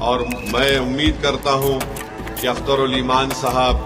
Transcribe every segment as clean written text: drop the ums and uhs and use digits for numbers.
और मैं उम्मीद करता हूं कि अख्तरुल ईमान साहब।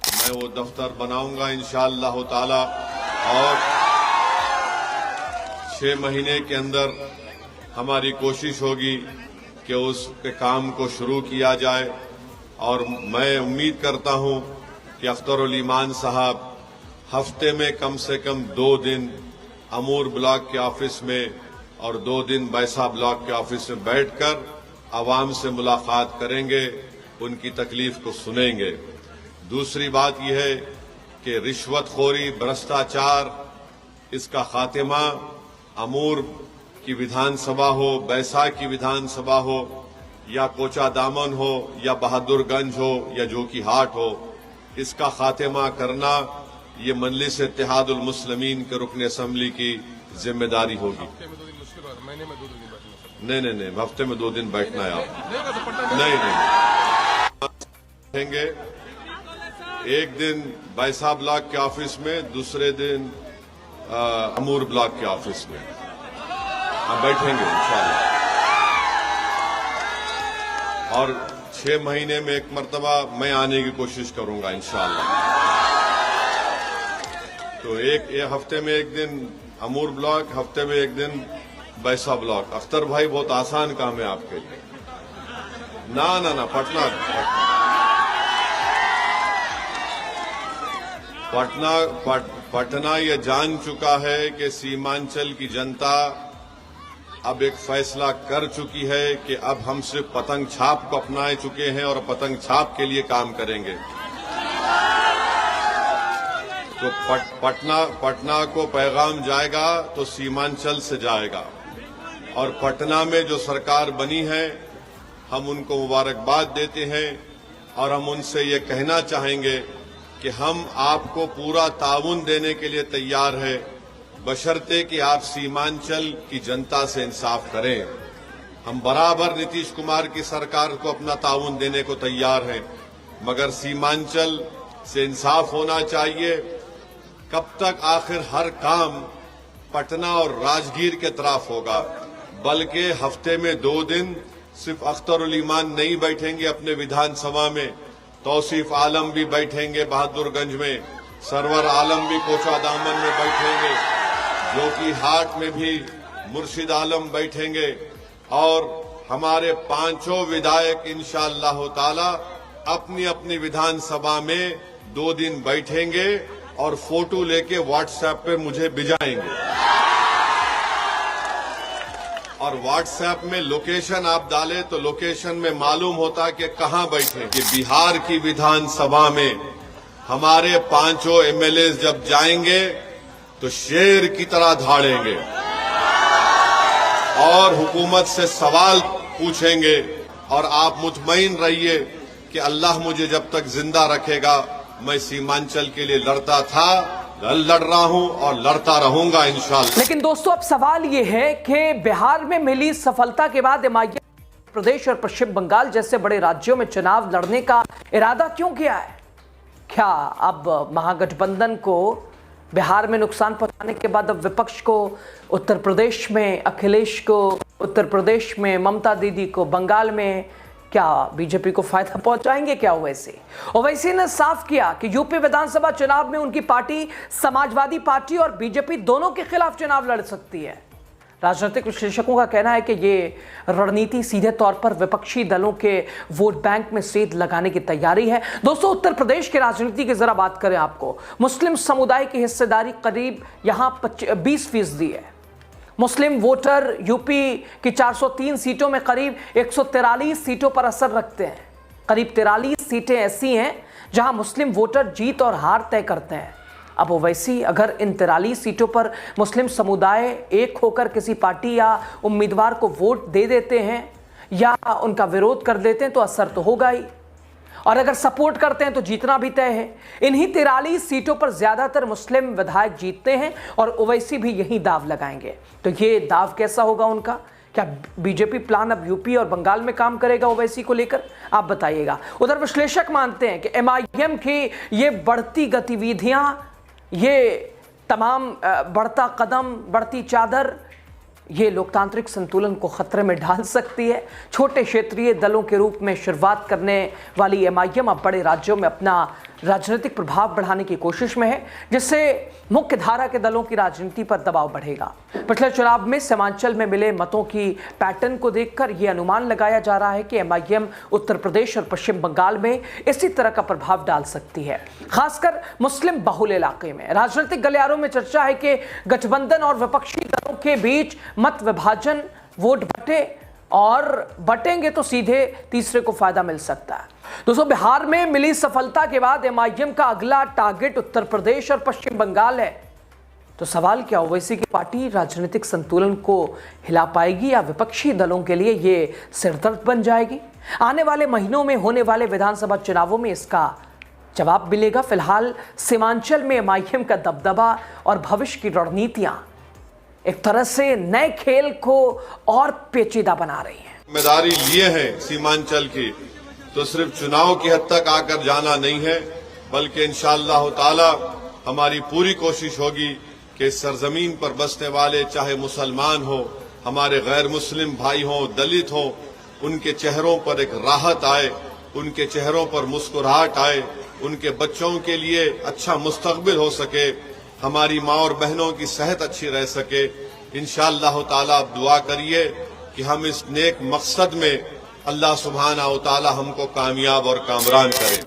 मैं वो दफ्तर बनाऊंगा इंशाअल्लाह ताला और 6 महीने के अंदर हमारी कोशिश होगी कि उसके काम को शुरू किया जाए और मैं उम्मीद करता हूं कि अख्तरुल ईमान साहब हफ्ते में कम से कम 2 दिन अमूर ब्लॉक के ऑफिस में और 2 दिन बैसा ब्लॉक के ऑफिस में बैठकर आवाम से मुलाकात करेंगे, उनकी तकलीफ को सुनेंगे। दूसरी बात यह है कि रिश्वतखोरी, भ्रष्टाचार, इसका खात्मा अमूर की विधानसभा हो, बैसा की विधानसभा हो या कोचा दामन हो या बहादुरगंज हो या जोकीहाट हो, इसका खात्मा करना ये मजलिस इत्तेहादुल मुस्लिमीन के रुकन असम्बली की जिम्मेदारी होगी। नहीं, हफ्ते में 2 दिन बैठना है आप। नहीं बैठेंगे। एक दिन बैसा ब्लॉक के ऑफिस में, दूसरे दिन अमूर ब्लॉक के ऑफिस में हम बैठेंगे इंशाअल्लाह और 6 महीने में एक मर्तबा मैं आने की कोशिश करूंगा इंशाअल्लाह। तो एक हफ्ते में 1 दिन अमूर ब्लॉक, हफ्ते में 1 दिन बैसा ब्लॉक। अख्तर भाई, बहुत आसान काम है आपके लिए। ना पटना ये जान चुका है कि सीमांचल की जनता अब एक फैसला कर चुकी है कि अब हम सिर्फ पतंग छाप को अपना चुके हैं और पतंग छाप के लिए काम करेंगे। तो पटना को पैगाम जाएगा तो सीमांचल से जाएगा और पटना में जो सरकार बनी है हम उनको मुबारकबाद देते हैं और हम उनसे ये कहना चाहेंगे कि हम आपको पूरा ताउन देने के लिए तैयार है, बशर्ते कि आप सीमांचल की जनता से इंसाफ करें। हम बराबर नीतीश कुमार की सरकार को अपना ताउन देने को तैयार हैं, मगर सीमांचल से इंसाफ होना चाहिए। कब तक आखिर हर काम पटना और राजगीर के तरफ होगा? बल्कि हफ्ते में 2 दिन सिर्फ अख्तरुल ईमान नहीं बैठेंगे अपने विधानसभा में, तौसीफ आलम भी बैठेंगे बहादुरगंज में, सरवर आलम भी कोचा दामन में बैठेंगे, जो कि हाट में भी मुर्शिद आलम बैठेंगे, और हमारे 5 विधायक इंशाअल्लाह ताला अपनी अपनी विधानसभा में 2 दिन बैठेंगे और फोटो लेके व्हाट्सएप पे मुझे भिजाएंगे। और व्हाट्सएप में लोकेशन आप डाले तो लोकेशन में मालूम होता कि कहां बैठे। कि बिहार की विधानसभा में हमारे 5 एमएलए जब जाएंगे तो शेर की तरह धाड़ेंगे और हुकूमत से सवाल पूछेंगे। और आप मुतमईन रहिए कि अल्लाह मुझे जब तक जिंदा रखेगा, मैं सीमांचल के लिए लड़ता था, लड़ रहा हूं और लड़ता रहूंगा इंशाअल्लाह। लेकिन दोस्तों, अब सवाल यह है कि बिहार में मिली सफलता के बाद एमआईएम प्रदेश और पश्चिम बंगाल जैसे बड़े राज्यों में चुनाव लड़ने का इरादा क्यों किया है? क्या अब महागठबंधन को बिहार में नुकसान पहुंचाने के बाद अब विपक्ष को उत्तर प्रदेश में अखिलेश को, उत्तर प्रदेश में ममता दीदी को, बंगाल में क्या बीजेपी को फायदा पहुंचाएंगे क्या ओवैसी ने साफ किया कि यूपी विधानसभा चुनाव में उनकी पार्टी समाजवादी पार्टी और बीजेपी दोनों के खिलाफ चुनाव लड़ सकती है। राजनीतिक विश्लेषकों का कहना है कि ये रणनीति सीधे तौर पर विपक्षी दलों के वोट बैंक में सेंध लगाने की तैयारी है। दोस्तों, उत्तर प्रदेश की राजनीति की जरा बात करें, आपको मुस्लिम समुदाय की हिस्सेदारी करीब यहां 20% है। मुस्लिम वोटर यूपी की 403 सीटों में करीब 143 सीटों पर असर रखते हैं। करीब 43 सीटें ऐसी हैं जहां मुस्लिम वोटर जीत और हार तय करते हैं। अब ओवैसी अगर इन 43 सीटों पर मुस्लिम समुदाय एक होकर किसी पार्टी या उम्मीदवार को वोट दे देते हैं या उनका विरोध कर देते हैं तो असर तो होगा ही, और अगर सपोर्ट करते हैं तो जीतना भी तय है। इन्हीं 43 सीटों पर ज्यादातर मुस्लिम विधायक जीतते हैं और ओवैसी भी यही दाव लगाएंगे। तो ये दाव कैसा होगा उनका? क्या बीजेपी प्लान अब यूपी और बंगाल में काम करेगा ओवैसी को लेकर? आप बताइएगा। उधर विश्लेषक मानते हैं कि एमआईएम की ये बढ़ती गतिविधियां, ये तमाम बढ़ता कदम, बढ़ती चादर, ये लोकतांत्रिक संतुलन को खतरे में डाल सकती है। छोटे क्षेत्रीय दलों के रूप में शुरुआत करने वाली एमआईएम अब बड़े राज्यों में अपना राजनीतिक प्रभाव बढ़ाने की कोशिश में है, जिससे मुख्य धारा के दलों की राजनीति पर दबाव बढ़ेगा। पिछले चुनाव में सीमांचल में मिले मतों की पैटर्न को देखकर यह अनुमान लगाया जा रहा है कि एमआईएम उत्तर प्रदेश और पश्चिम बंगाल में इसी तरह का प्रभाव डाल सकती है, खासकर मुस्लिम बहुल इलाके में। राजनीतिक गलियारों में चर्चा है कि गठबंधन और विपक्षी दलों के बीच मत विभाजन, वोट बटे और बटेंगे तो सीधे तीसरे को फायदा मिल सकता है। दोस्तों, बिहार में मिली सफलता के बाद एमआईएम का अगला टारगेट उत्तर प्रदेश और पश्चिम बंगाल है। तो सवाल क्या ओवैसी की पार्टी राजनीतिक संतुलन को हिला पाएगी या विपक्षी दलों के लिए ये सिरदर्द बन जाएगी? आने वाले महीनों में होने वाले विधानसभा चुनावों में इसका जवाब मिलेगा। फिलहाल सीमांचल में एमआईएम का दबदबा और भविष्य की रणनीतियां एक तरह से नए खेल को और पेचीदा बना रही है। जिम्मेदारी लिए हैं सीमांचल की, तो सिर्फ चुनाव की हद तक आकर जाना नहीं है, बल्कि इंशाअल्लाह ताला हमारी पूरी कोशिश होगी कि सरजमीन पर बसने वाले, चाहे मुसलमान हो, हमारे गैर मुस्लिम भाई हों, दलित हों, उनके चेहरों पर एक राहत आए, उनके चेहरों पर मुस्कुराहट आए, उनके बच्चों के लिए अच्छा मुस्तकबिल हो सके, हमारी माँ और बहनों की सेहत अच्छी रह सके। इंशाअल्लाह ताला आप दुआ करिए कि हम इस नेक मकसद में अल्लाह सुब्हानहू व तआला हमको कामयाब और कामरान करे।